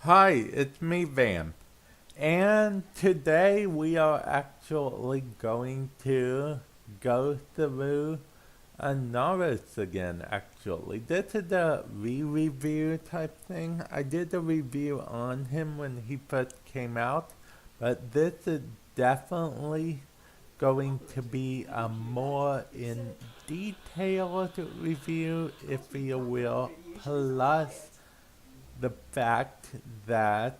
Hi, it's me, Van. And today we are actually going to go through Inaros again, actually. This is a re-review type thing. I did a review on him when he first came out, but this is definitely going to be a more in detailed review, if you will, plus the fact that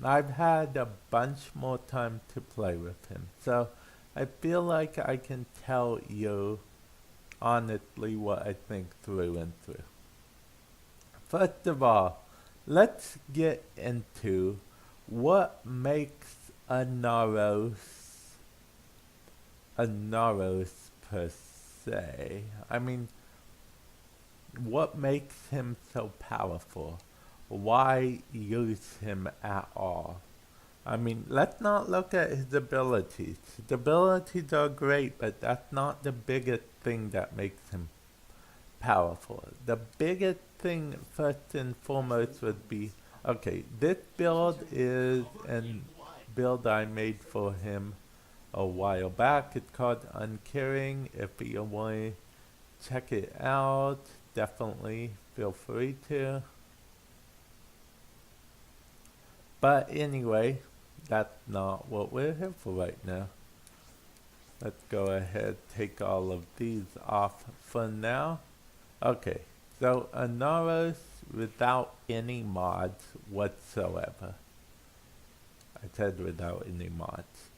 I've had a bunch more time to play with him. So I feel like I can tell you honestly what I think through and through. First of all, let's get into what makes a Naros per se. I mean, what makes him so powerful? Why use him at all? I mean, let's not look at his abilities. His abilities are great, but that's not the biggest thing that makes him powerful. The biggest thing, first and foremost, would be okay, this build is a build I made for him a while back. It's called Uncaring. If you want to check it out, definitely feel free to. But anyway, that's not what we're here for right now. Let's go ahead, take all of these off for now. Okay, so Inaros without any mods whatsoever. I said without any mods.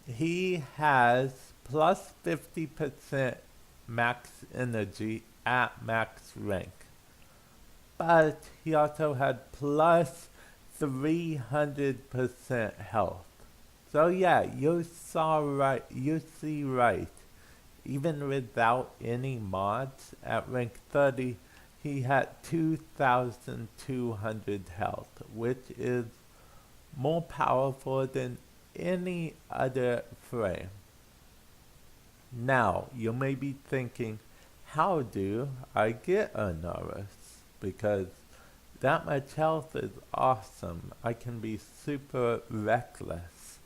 He has plus 50% max energy at max rank. But he also had plus 300% health. So yeah, you see right. Even without any mods, at rank 30, he had 2,200 health, which is more powerful than any other frame. Now, you may be thinking, how do I get a Norris? Because that much health is awesome. I can be super reckless.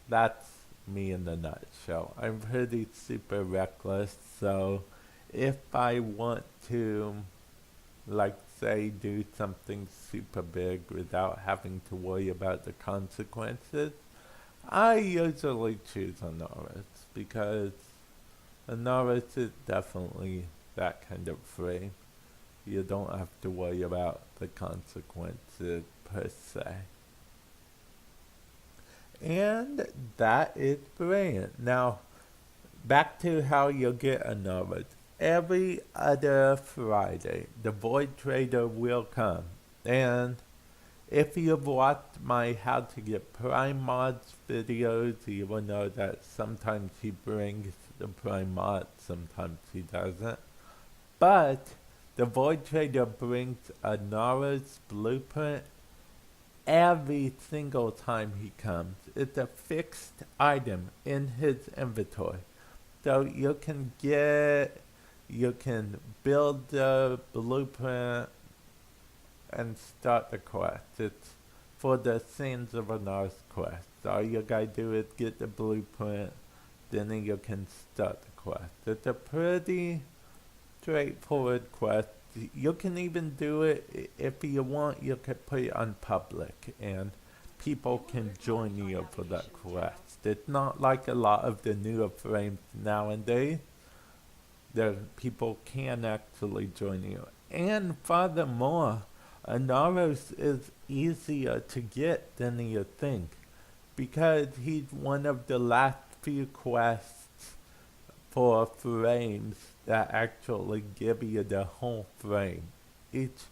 That's me in a nutshell. I'm pretty super reckless, so if I want to, like, say, do something super big without having to worry about the consequences, I usually choose a Norris because a Norris is definitely that kind of frame. You don't have to worry about the consequences per se. And that is brilliant. Now, back to how you get a Norris. Every other Friday, the Void Trader will come. And if you've watched my How to Get Prime Mods videos, you will know that sometimes he brings the Prime Mods, sometimes he doesn't. But the Void Trader brings a Nara's blueprint every single time he comes. It's a fixed item in his inventory. So you can build the blueprint and start the quest. It's for the Sands of Anar's quest. All you gotta do is get the blueprint, then you can start the quest. It's a pretty straightforward quest. You can even do it if you want. You can put it on public, and people can join you for that quest. It's not like a lot of the newer frames nowadays. There people can actually join you, and furthermore, Inaros is easier to get than you think because he's one of the last few quests for frames that actually give you the whole frame. Each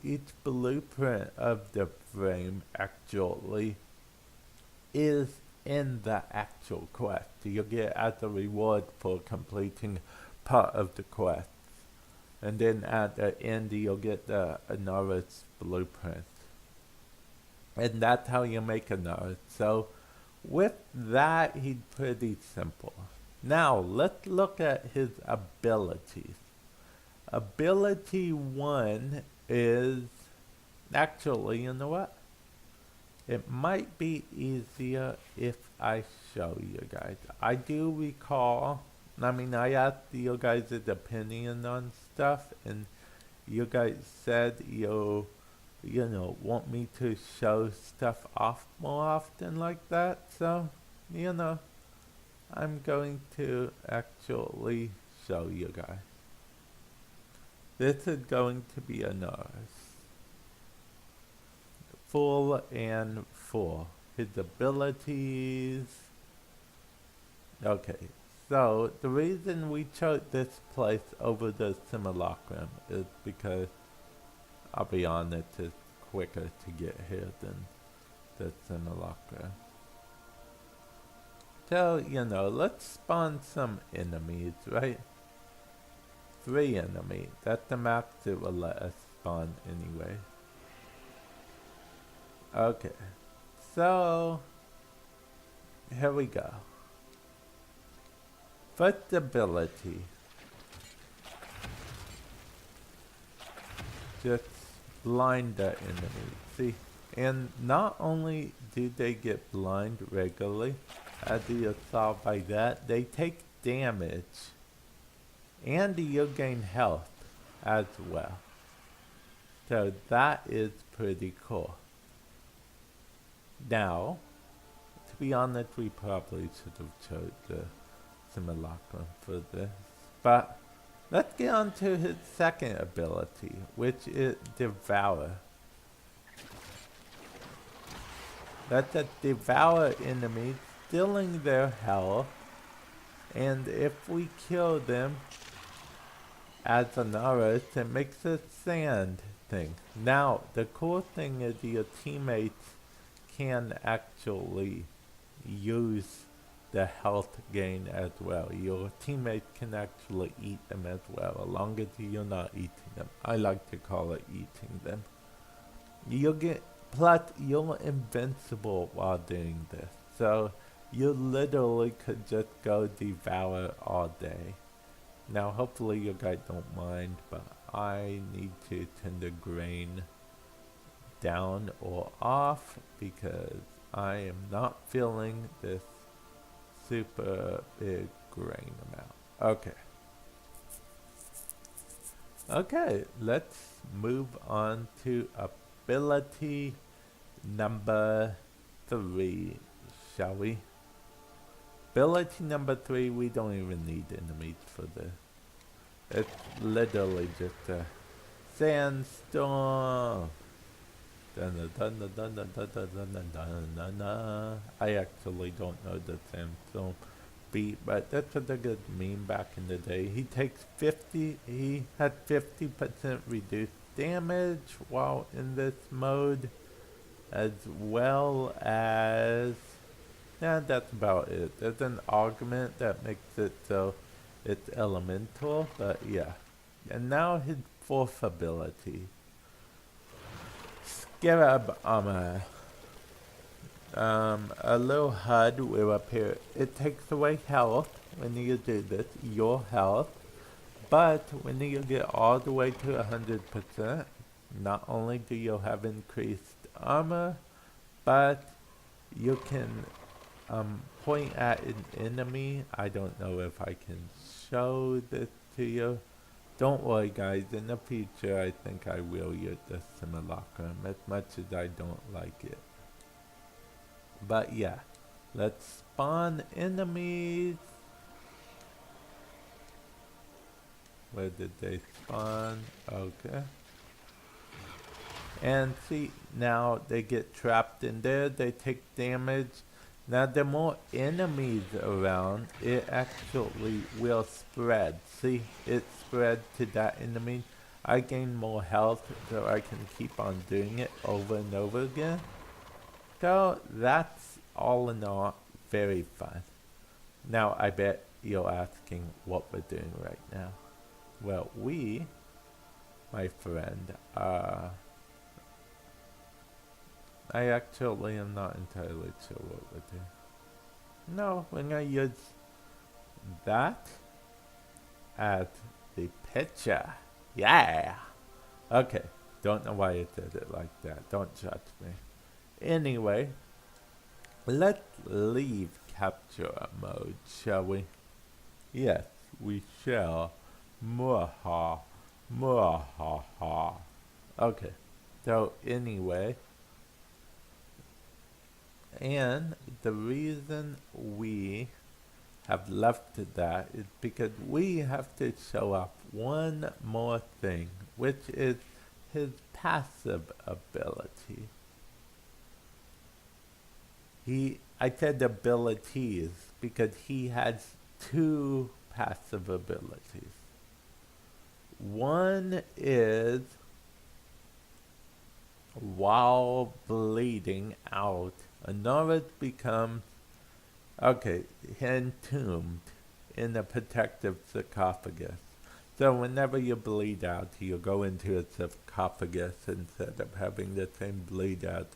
each blueprint of the frame actually is in the actual quest. You get as a reward for completing part of the quest. And then at the end you'll get the Inaros blueprint. And that's how you make Inaros. So with that, he's pretty simple. Now, let's look at his abilities. Ability 1 is Actually, you know what? It might be easier if I show you guys. I do recall, I mean, I asked you guys' opinion on stuff, and you guys said you know, want me to show stuff off more often like that. So, you know, I'm going to actually show you guys. This is going to be a nurse. Full and full. His abilities. Okay, so the reason we chose this place over the simulacrum is because, I'll be honest, it's quicker to get here than the simulacrum. So, you know, let's spawn some enemies, right? 3 enemies. That's the max it will let us spawn anyway. Okay, so here we go. First ability. Just blind the enemy. See? And not only do they get blind regularly, as you saw by that, they take damage. And you'll gain health as well. So that is pretty cool. Now, to be honest, we probably should have chose the simulacrum for this. But let's get on to his second ability, which is Devour. That's a devour enemy, stealing their health, and if we kill them as Inaros, it makes a sand thing. Now, the cool thing is your teammates can actually use the health gain as well. Your teammates can actually eat them as well, as long as you're not eating them. I like to call it eating them. You'll get, plus you're invincible while doing this. So you literally could just go devour all day. Now hopefully you guys don't mind, but I need to turn the grain down or off because I am not feeling this super big grain amount. Okay. Okay, let's move on to ability number 3, shall we? Ability number 3, we don't even need enemies for this. It's literally just a sandstorm. I actually don't know the sandstorm beat, but that's a good meme back in the day. He had 50% reduced damage while in this mode, as well as, yeah, that's about it. There's an augment that makes it so it's elemental, but yeah. And now his 4th ability. Scarab armor. A little HUD will appear. It takes away health when you do this, your health. But when you get all the way to 100%, not only do you have increased armor, but you can point at an enemy. I don't know if I can show this to you. Don't worry guys, in the future I think I will use the simulacrum as much as I don't like it. But yeah, let's spawn enemies. Where did they spawn? Okay. And see, now they get trapped in there, they take damage. Now the more enemies around, it actually will spread. See, it spread to that enemy. I gain more health so I can keep on doing it over and over again. So that's all in all very fun. Now I bet you're asking what we're doing right now. Well, we, my friend, I actually am not entirely sure what we're doing. No, we're gonna use that as the picture. Yeah! Okay, Don't know why it did it like that. Don't judge me. Anyway, let's leave capture mode, shall we? Yes, we shall. Mwaha. Mwahaha. Okay. So anyway, and the reason we have left that is because we have to show off one more thing, which is his passive ability. I said abilities because he has two passive abilities. One is while bleeding out, Inaros becomes entombed in a protective sarcophagus. So whenever you bleed out, you go into a sarcophagus instead of having the same bleed out,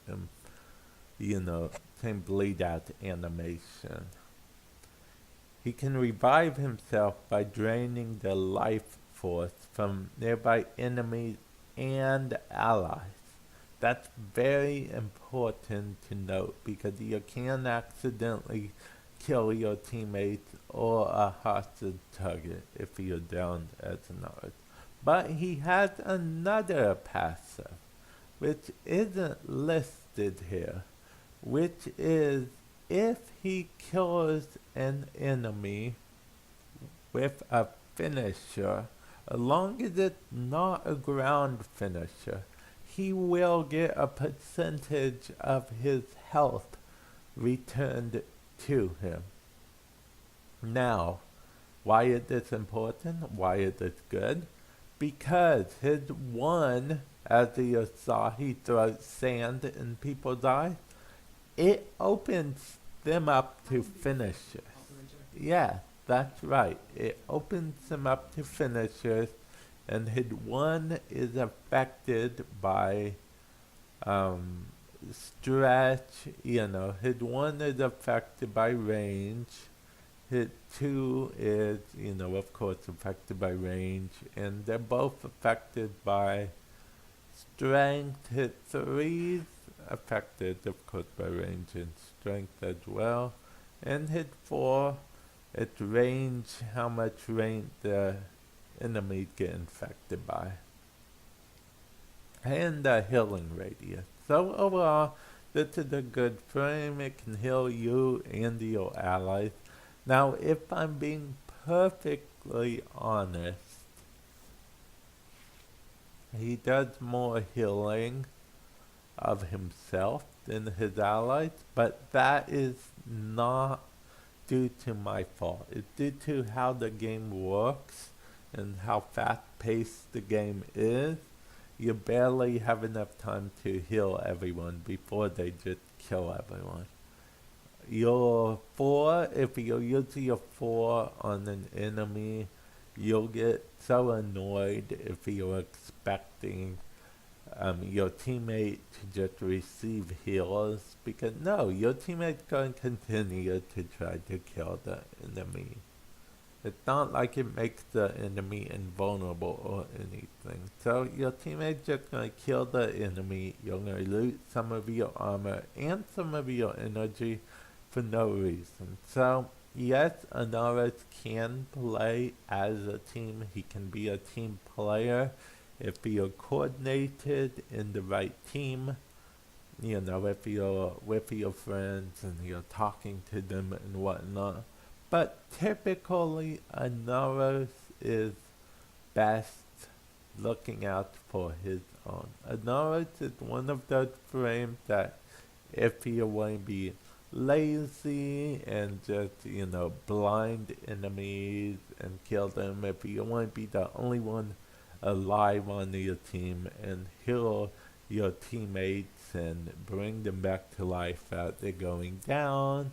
same bleed out animation. He can revive himself by draining the life force from nearby enemies and allies. That's very important to note because you can accidentally kill your teammates or a hostage target if you're downed as an artist. But he has another passive, which isn't listed here, which is if he kills an enemy with a finisher, as long as it's not a ground finisher, he will get a percentage of his health returned to him. Now, why is this important? Why is this good? Because his one, as you saw, he throws sand in people's eyes. It opens them up to finishers. Yeah, that's right. It opens them up to finishers, and his one is affected by stretch. His one is affected by range. Hit 2 is, of course, affected by range, and they're both affected by strength. Hit 3 is affected, of course, by range and strength as well. And hit 4, it's range, how much range the enemy get infected by. And the healing radius. So overall, this is a good frame. It can heal you and your allies. Now, if I'm being perfectly honest, he does more healing of himself than his allies, but that is not due to my fault. It's due to how the game works and how fast-paced the game is. You barely have enough time to heal everyone before they just kill everyone. Your 4, if you use your 4 on an enemy, you'll get so annoyed if you're expecting your teammate to just receive heals, because no, your teammate's going to continue to try to kill the enemy. It's not like it makes the enemy invulnerable or anything. So your teammate's just going to kill the enemy, you're going to loot some of your armor and some of your energy for no reason. So yes, Inaros can play as a team. He can be a team player if you're coordinated in the right team. If you're with your friends and you're talking to them and whatnot. But typically, Inaros is best looking out for his own. Inaros is one of those frames that if you want to be lazy and just, blind enemies and kill them, if you want to be the only one alive on your team and heal your teammates and bring them back to life as they're going down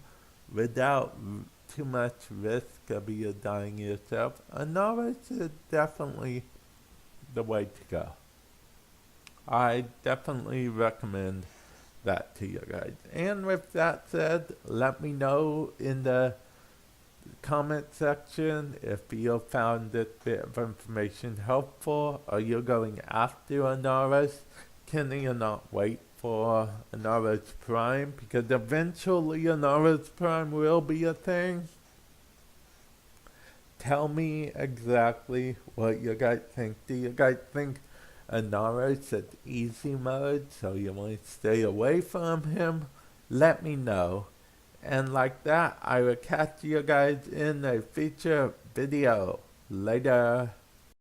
without too much risk of you dying yourself, Inaros is definitely the way to go. I definitely recommend that to you guys. And with that said, let me know in the comment section if you found this bit of information helpful, or you're going after Inaros. Can you not wait for Inaros Prime? Because eventually Inaros Prime will be a thing. Tell me exactly what you guys think. Do you guys think Inaros is easy mode, so you want to stay away from him? Let me know. And like that, I will catch you guys in a future video. Later.